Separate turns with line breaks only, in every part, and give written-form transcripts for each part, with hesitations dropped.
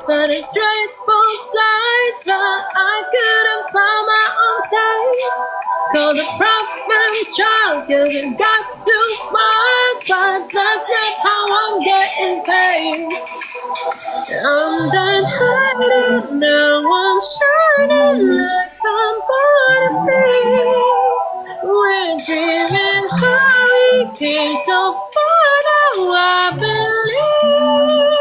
but I tried both sides, but I couldn't find my own place. Call the problem child, cause it got too much, but that's not how I'm getting paid. I'm done hiding, now I'm shining like I'm born to be. We're dreaming how we came so far, now I believe.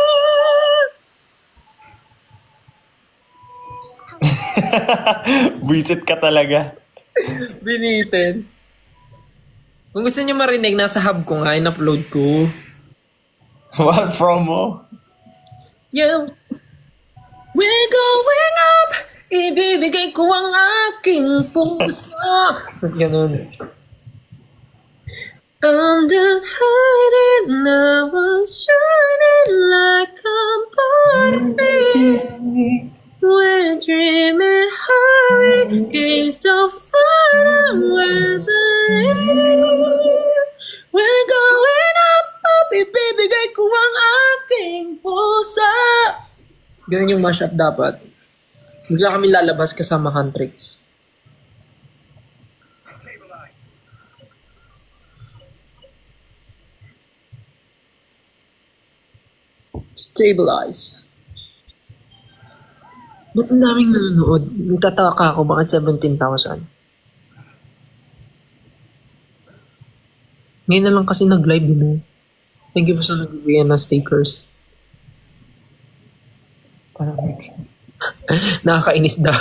Visit ka talaga.
Binitin. Kung gusto niyo marinig, nasa hub ko nga, in-upload ko.
What promo?
Yeah. We're going up, ibibigay ko ang aking puso. Ganun. I'm done hiding, now I'm shining like I'm born to be. We're dreaming how we came so far, now we're believe. We're going up, ibibigay ko ang aking puso. Ganun yung mashup dapat. Bigla kami lalabas kasama Huntrix. Stabilize. Ba't ang daming nanonood? Nagtataka ako, bakit 17,000? Ngayon na lang kasi nag-live din. Thank you po sa nagbibigyan ng stickers. Parang nakakainis daw.